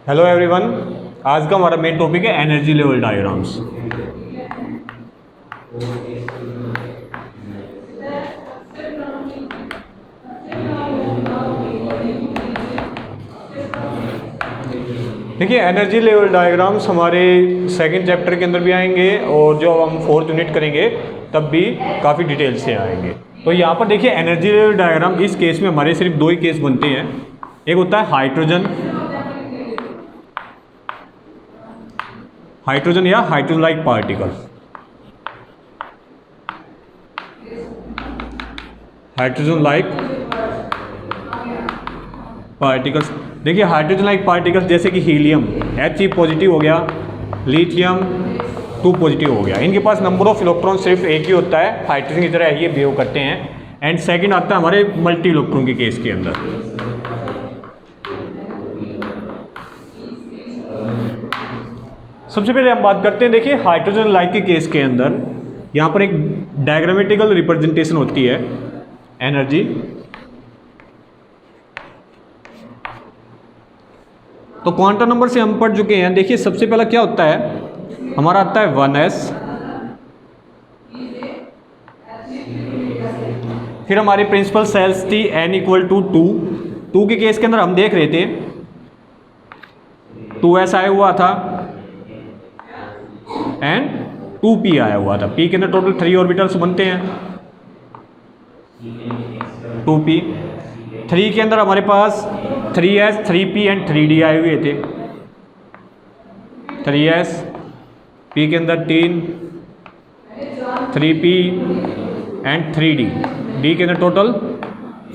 Hello everyone, आज का हमारा मेन टॉपिक है एनर्जी लेवल डायग्राम्स। देखिए, एनर्जी लेवल डायग्राम्स हमारे सेकंड चैप्टर के अंदर भी आएंगे और जो हम फोर्थ यूनिट करेंगे तब भी काफ़ी डिटेल से आएंगे। तो यहाँ पर देखिए, एनर्जी लेवल डायग्राम इस केस में हमारे सिर्फ दो ही केस बनते हैं। एक होता है हाइड्रोजन या hydrogen like particles. Hydrogen like particles, देखिए हाइड्रोजन लाइक पार्टिकल्स जैसे कि हीलियम He पॉजिटिव हो गया, लिथियम 2 पॉजिटिव हो गया। इनके पास नंबर ऑफ इलेक्ट्रॉन सिर्फ एक ही होता है, हाइड्रोजन की तरह ये बिहेव करते हैं। एंड सेकंड आता है हमारे मल्टी इलेक्ट्रॉन के केस के अंदर। सबसे पहले हम बात करते हैं, देखिए हाइड्रोजन लाइक के केस के अंदर यहाँ पर एक डायग्रामेटिकल रिप्रेजेंटेशन होती है एनर्जी। तो क्वांटम नंबर से हम पढ़ चुके हैं। देखिए सबसे पहला क्या होता है, हमारा आता है 1s, फिर हमारी प्रिंसिपल सेल्स थी n = 2 के केस के अंदर हम देख रहे थे 2s आया हुआ था एंड 2p आया हुआ था। p के अंदर टोटल 3 ऑर्बिटल्स बनते हैं 2p। 3 के अंदर हमारे पास 3s 3p एंड 3d आए हुए थे। 3s, p के अंदर 3, 3p एंड 3d, d के अंदर टोटल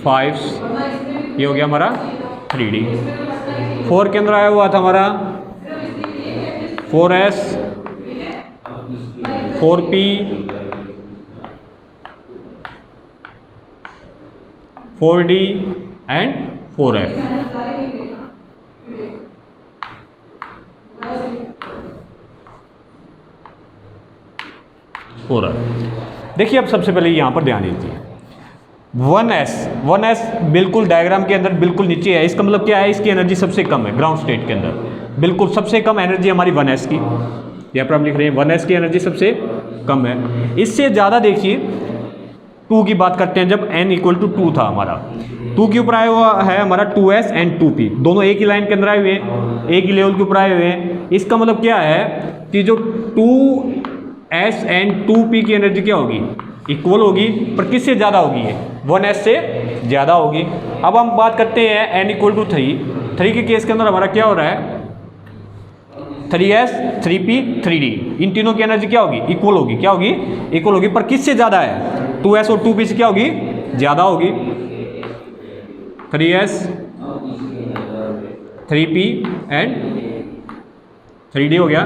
5, ये हो गया हमारा 3d। 4 के अंदर आया हुआ था हमारा 4s 4p 4d and 4f। देखिए अब सबसे पहले यहाँ पर ध्यान दीजिए 1s बिल्कुल डायग्राम के अंदर बिल्कुल नीचे है। इसका मतलब क्या है, इसकी एनर्जी सबसे कम है ग्राउंड स्टेट के अंदर। बिल्कुल सबसे कम एनर्जी हमारी 1s की, यहाँ पर हम लिख रहे हैं 1s की एनर्जी सबसे कम है। इससे ज़्यादा देखिए 2 की बात करते हैं, जब n = 2 था हमारा, 2 के ऊपर आया हुआ है हमारा 2s एंड 2p, दोनों एक ही लाइन के अंदर आए हुए हैं, एक ही लेवल के ऊपर आए हुए हैं। इसका मतलब क्या है कि जो 2s एंड 2p की एनर्जी क्या होगी, इक्वल होगी, पर किससे ज़्यादा होगी, ये 1s से ज़्यादा होगी। अब हम बात करते हैं n = 3 के केस के अंदर हमारा क्या हो रहा है, 3s 3p 3d, इन तीनों की एनर्जी क्या होगी, इक्वल होगी। क्या होगी, इक्वल होगी, पर किससे ज़्यादा है, 2s और 2p से क्या होगी, ज़्यादा होगी। 3s 3p एंड 3d हो गया।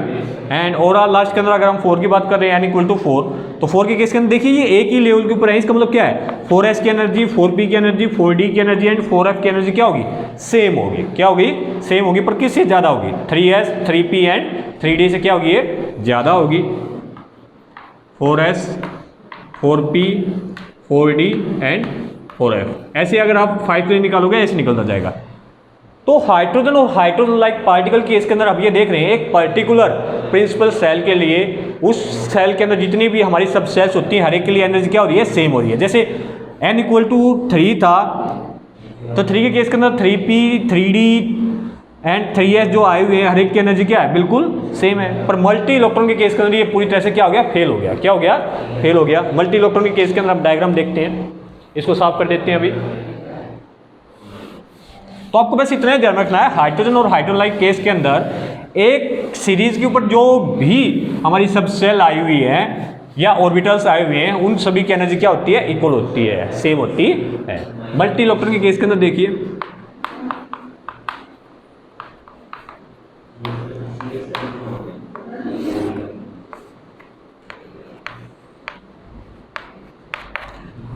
एंड ओवरऑल लास्ट के अंदर अगर हम 4 की बात कर रहे हैं n = 4, तो 4 के केस के अंदर देखिए ये एक ही लेवल के ऊपर है। इसका मतलब क्या है, 4s की एनर्जी 4p की एनर्जी 4d की एनर्जी एंड 4f की एनर्जी क्या होगी, सेम होगी। क्या होगी, सेम होगी, पर किससे ज़्यादा होगी, 3s 3p एंड 3d से क्या होगी, ये ज़्यादा होगी। 4s 4p 4d and 4f। ऐसे अगर आप 5 से निकालोगे ऐसे निकलता जाएगा। तो हाइड्रोजन और हाइड्रोजन लाइक पार्टिकल केस के अंदर आप ये देख रहे हैं, एक पर्टिकुलर प्रिंसिपल सेल के लिए उस सेल के अंदर जितनी भी हमारी सब सेल्स होती हैं, हर एक के लिए एनर्जी क्या हो रही है, सेम हो रही है। जैसे n = 3 था, तो 3 के केस के अंदर 3p 3d एंड 3s जो आए हुए हैं, हर एक की एनर्जी क्या है, बिल्कुल सेम है। पर मल्टी इलेक्ट्रॉन के केस के अंदर ये पूरी तरह से क्या हो गया, फेल हो गया। क्या हो गया, फेल हो गया। मल्टी इलेक्ट्रॉन के केस के अंदर आप डायग्राम देखते हैं, इसको साफ कर देते हैं अभी। तो आपको बस इतना ही ध्यान रखना है, हाइड्रोजन और हाइड्रोजन लाइक केस के अंदर एक सीरीज के ऊपर जो भी हमारी सब सेल आई हुई है या ऑर्बिटल्स आए हुए हैं, उन सभी की एनर्जी क्या होती है, इक्वल होती है, सेम होती है। मल्टी इलेक्ट्रॉन के केस के अंदर देखिए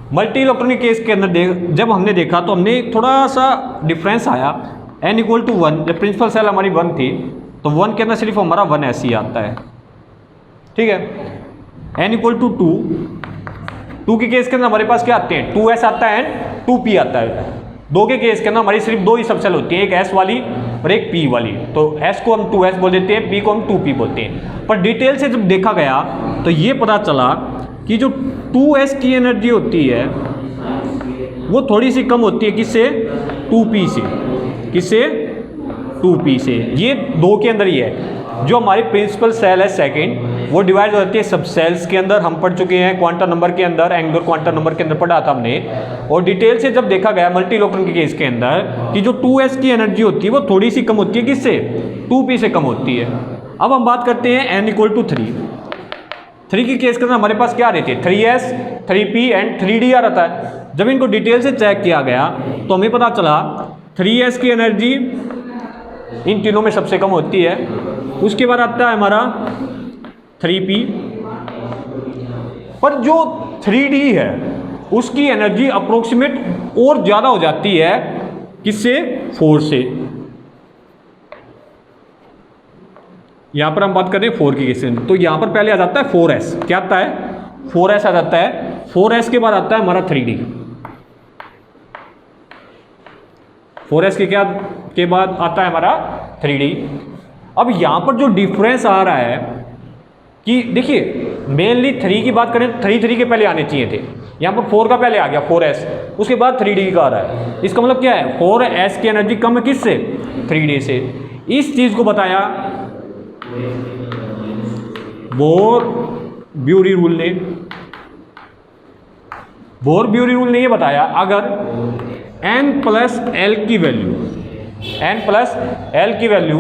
मल्टी इलेक्ट्रॉन के केस के अंदर जब हमने देखा तो हमने थोड़ा सा डिफरेंस आया। n = 1, जब प्रिंसिपल सेल हमारी 1 थी, तो 1 के अंदर सिर्फ हमारा 1s ही आता है, ठीक है। n = 2, 2 के केस के अंदर हमारे पास क्या आते हैं, 2s आता है एंड 2p आता है। 2 के केस के अंदर हमारी सिर्फ 2 ही सब सेल होती है, एक s वाली और एक P वाली, तो S को हम 2S बोल देते हैं, P को हम 2P बोलते हैं। पर डिटेल से जब देखा गया तो ये पता चला कि जो 2S की एनर्जी होती है वो थोड़ी सी कम होती है किससे, 2P से। किससे, 2P से। ये दो के अंदर ही है। जो हमारी प्रिंसिपल सेल है सेकंड, वो डिवाइड हो जाती है सब सेल्स के अंदर। हम पढ़ चुके हैं क्वांटम नंबर के अंदर, एंगुलर क्वांटम नंबर के अंदर पढ़ा था हमने। और डिटेल से जब देखा गया मल्टी इलेक्ट्रॉन के केस के अंदर कि जो 2S की एनर्जी होती है वो थोड़ी सी कम होती है किससे, 2P से कम होती है। अब हम बात करते हैं n = 3। 3 की केस के अंदर हमारे पास क्या रहती है, 3S, 3P एंड 3D आ रहता है। जब इनको डिटेल से चेक किया गया तो हमें पता चला 3S की एनर्जी इन तीनों में सबसे कम होती है। उसके बाद आता है हमारा 3P। पर जो 3D है उसकी एनर्जी अप्रोक्सीमेट और ज़्यादा हो जाती है किससे, 4 से। यहां पर हम बात करें 4 की केस में, तो यहां पर पहले आ जाता है 4S। क्या आता है, 4S आ जाता है। 4S के बाद आता है हमारा 3D। 4S के बाद आता है हमारा 3D। अब यहां पर जो डिफरेंस आ रहा है कि देखिए मेनली 3 की बात करें, 3 के पहले आने चाहिए थे। यहाँ पर 4 का पहले आ गया 4S, उसके बाद 3D का आ रहा है। इसका मतलब क्या है, 4S की एनर्जी कम है किससे, 3D से। इस चीज को बताया बोर-ब्यूरी रूल ने। बोर-ब्यूरी रूल ने ये बताया अगर n+L की वैल्यू, n+L की वैल्यू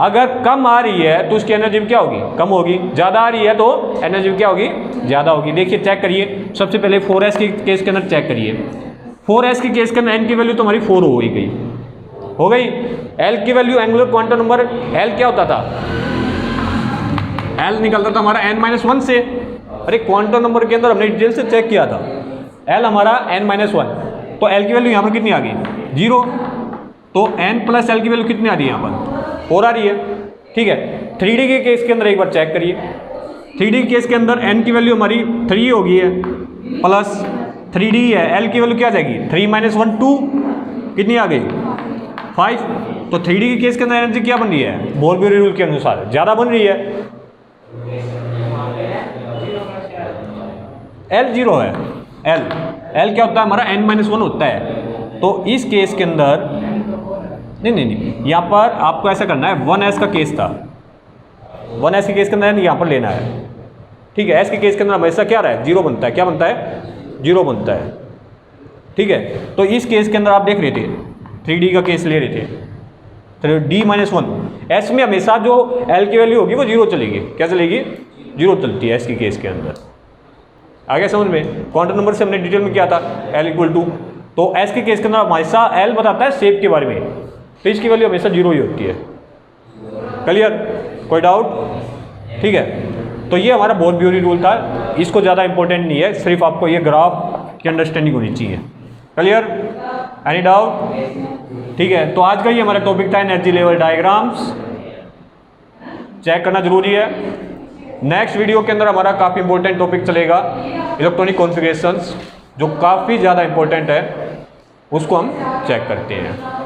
अगर कम आ रही है तो उसकी एनर्जी क्या होगी, कम होगी। ज़्यादा आ रही है तो एनर्जी क्या होगी, ज़्यादा होगी। देखिए चेक करिए, सबसे पहले 4S के केस के अंदर चेक करिए। 4S के केस के अंदर n की वैल्यू तो हमारी 4 हो गई। L की value, angular quantum number L क्या होता था, L निकलता था हमारा n-1 से। अरे क्वांटम नंबर के अंदर हमने डिटेल से चेक किया था, L हमारा n-1, तो L की वैल्यू यहाँ पर कितनी आ गई, 0। तो n+L की वैल्यू कितनी आ रही है, यहाँ पर 4 आ रही है। ठीक है, 3D के केस के अंदर एक बार चेक करिए। 3D के केस के अंदर n की वैल्यू हमारी 3 हो गई है, प्लस 3D है, L की वैल्यू क्या आ जाएगी, 3-1 2, कितनी आ गई, 5। तो 3D के केस के अंदर एनर्जी क्या बन रही है, बोर-ब्यूरी रूल के अनुसार ज़्यादा बन रही है। L 0 है, L क्या होता है हमारा, n-1 होता है। तो इस केस के अंदर नहीं, यहाँ पर आपको ऐसा करना है, 1S का केस था, 1S के केस के अंदर यहाँ पर लेना है। ठीक है, S के केस के अंदर हमेशा क्या रहा है, 0 बनता है। क्या बनता है, 0 बनता है। ठीक है, तो इस केस के अंदर आप देख रहे थे 3D का केस ले रहे थे, तो D-1 S में हमेशा जो L की वैल्यू होगी वो 0 चलेगी। क्या चलेगी, 0 चलती है S के केस के अंदर। आगे समझ में, क्वांटम नंबर से हमने डिटेल में किया था L = तो S के केस के अंदर हमेशा L बताता है शेप के बारे में, तो इसकी वैल्यू हमेशा 0 ही होती है। क्लियर, कोई डाउट। ठीक है, तो ये हमारा बोर-ब्यूरी रूल था। इसको ज़्यादा इंपॉर्टेंट नहीं है, सिर्फ आपको ये ग्राफ की अंडरस्टैंडिंग होनी चाहिए। Clear, any doubt. ठीक है, तो आज का ये हमारा टॉपिक था एनर्जी लेवल डायग्राम्स। चेक करना जरूरी है। नेक्स्ट वीडियो के अंदर हमारा काफ़ी इंपॉर्टेंट टॉपिक चलेगा इलेक्ट्रॉनिक कॉन्फ़िगरेशंस, जो काफ़ी ज़्यादा इंपॉर्टेंट है, उसको हम चेक करते हैं।